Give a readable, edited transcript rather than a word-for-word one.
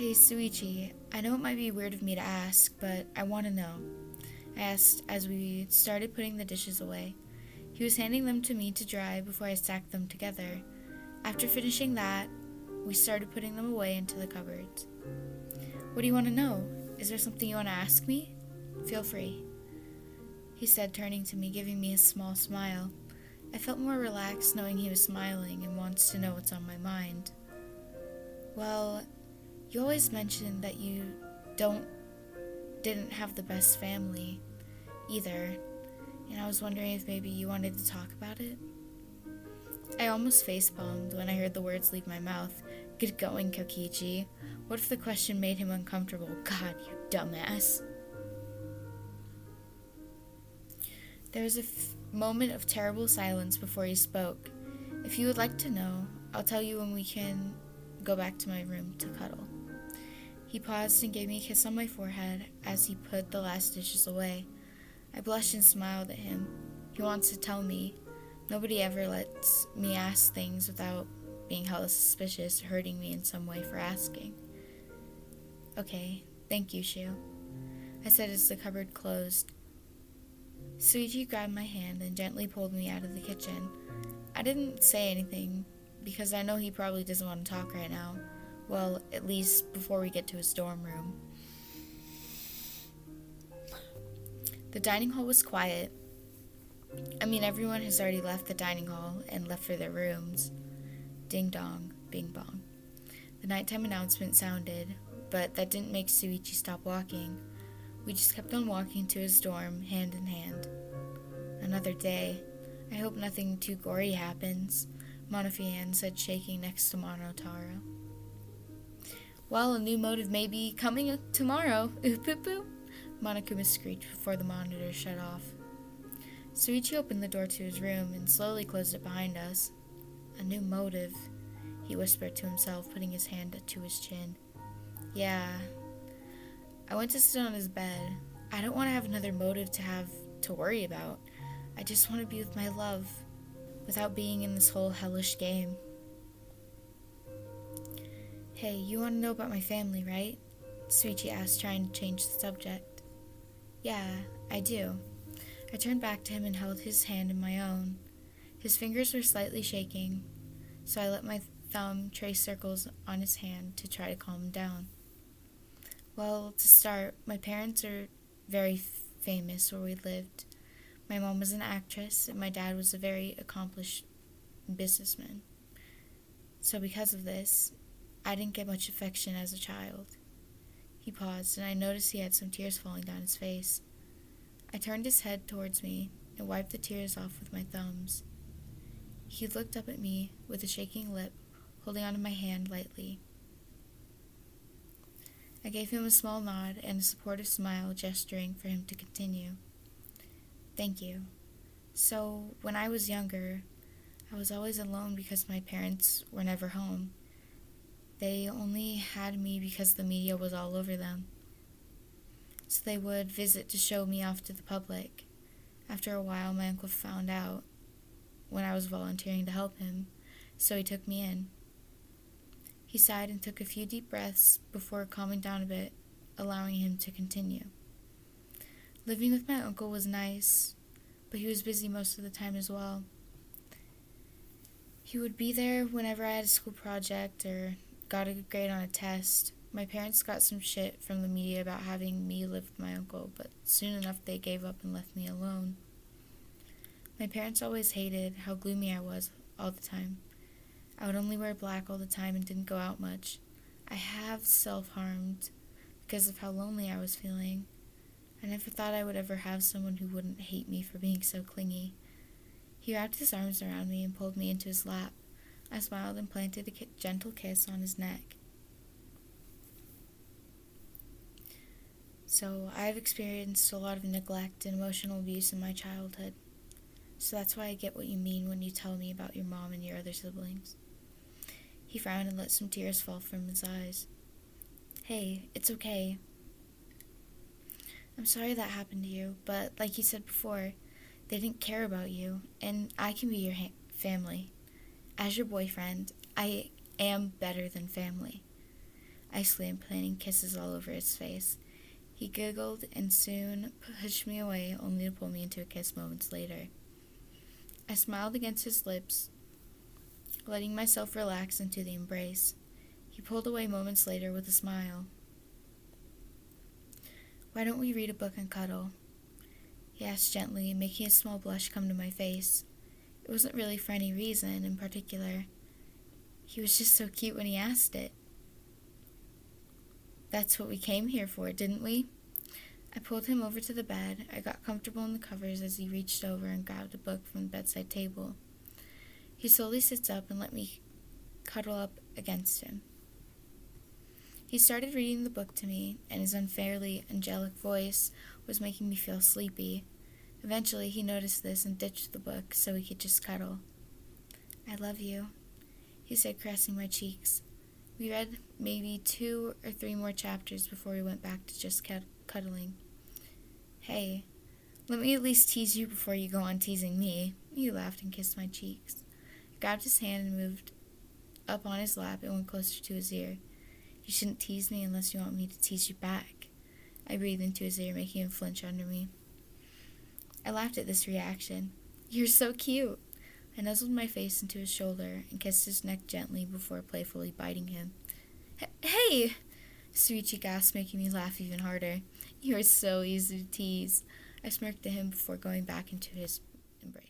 Hey, Shuichi, I know it might be weird of me to ask, but I want to know. I asked as we started putting the dishes away. He was handing them to me to dry before I stacked them together. After finishing that, we started putting them away into the cupboards. What do you want to know? Is there something you want to ask me? Feel free, he said, turning to me, giving me a small smile. I felt more relaxed knowing he was smiling and wants to know what's on my mind. Well, you always mentioned that you don't didn't have the best family either, and I was wondering if maybe you wanted to talk about it. I almost facepalmed when I heard the words leave my mouth. Get going, Kokichi. What if the question made him uncomfortable? God, you dumbass. There was a moment of terrible silence before he spoke. If you would like to know, I'll tell you when we can go back to my room to cuddle. He paused and gave me a kiss on my forehead as he put the last dishes away. I blushed and smiled at him. He wants to tell me. Nobody ever lets me ask things without being held suspicious or hurting me in some way for asking. Okay, thank you, Shu, I said as the cupboard closed. Shuichi grabbed my hand and gently pulled me out of the kitchen. I didn't say anything because I know he probably doesn't want to talk right now. Well, at least before we get to his dorm room. The dining hall was quiet. Everyone has already left the dining hall and left for their rooms. Ding dong, bing bong. The nighttime announcement sounded, but that didn't make Shuichi stop walking. We just kept on walking to his dorm, hand in hand. Another day. I hope nothing too gory happens, Monofian said, shaking next to Monotaro. Well, a new motive may be coming tomorrow. Oop oop oop, Monokuma screeched before the monitor shut off. Shuichi opened the door to his room and slowly closed it behind us. A new motive, he whispered to himself, putting his hand to his chin. Yeah. I went to sit on his bed. I don't want to have another motive to worry about. I just want to be with my love, without being in this whole hellish game. Hey, you want to know about my family, right? Shuichi asked, trying to change the subject. Yeah, I do. I turned back to him and held his hand in my own. His fingers were slightly shaking, so I let my thumb trace circles on his hand to try to calm him down. Well, to start, my parents are very famous where we lived. My mom was an actress, and my dad was a very accomplished businessman. So because of this, I didn't get much affection as a child. He paused, and I noticed he had some tears falling down his face. I turned his head towards me and wiped the tears off with my thumbs. He looked up at me with a shaking lip, holding onto my hand lightly. I gave him a small nod and a supportive smile, gesturing for him to continue. Thank you. So, when I was younger, I was always alone because my parents were never home. They only had me because the media was all over them. So they would visit to show me off to the public. After a while, my uncle found out when I was volunteering to help him, so he took me in. He sighed and took a few deep breaths before calming down a bit, allowing him to continue. Living with my uncle was nice, but he was busy most of the time as well. He would be there whenever I had a school project or got a good grade on a test. My parents got some shit from the media about having me live with my uncle, but soon enough they gave up and left me alone. My parents always hated how gloomy I was all the time. I would only wear black all the time and didn't go out much. I have self-harmed because of how lonely I was feeling. I never thought I would ever have someone who wouldn't hate me for being so clingy. He wrapped his arms around me and pulled me into his lap. I smiled and planted a gentle kiss on his neck. So, I've experienced a lot of neglect and emotional abuse in my childhood. So that's why I get what you mean when you tell me about your mom and your other siblings. He frowned and let some tears fall from his eyes. Hey, it's okay. I'm sorry that happened to you, but like you said before, they didn't care about you, and I can be your family. As your boyfriend, I am better than family. I slammed, planting kisses all over his face. He giggled and soon pushed me away, only to pull me into a kiss moments later. I smiled against his lips, letting myself relax into the embrace. He pulled away moments later with a smile. "Why don't we read a book and cuddle?" he asked gently, making a small blush come to my face. It wasn't really for any reason in particular. He was just so cute when he asked it. "That's what we came here for, didn't we?" I pulled him over to the bed. I got comfortable in the covers as he reached over and grabbed a book from the bedside table. He slowly sits up and let me cuddle up against him. He started reading the book to me, and his unfairly angelic voice was making me feel sleepy. Eventually, he noticed this and ditched the book so we could just cuddle. "I love you," he said, caressing my cheeks. We read maybe 2 or 3 more chapters before we went back to just cuddling. "Hey, let me at least tease you before you go on teasing me." He laughed and kissed my cheeks. I grabbed his hand and moved up on his lap and went closer to his ear. "You shouldn't tease me unless you want me to tease you back." I breathed into his ear, making him flinch under me. I laughed at this reaction. "You're so cute." I nuzzled my face into his shoulder and kissed his neck gently before playfully biting him. Hey! Shuichi gasped, making me laugh even harder. "You are so easy to tease." I smirked at him before going back into his embrace.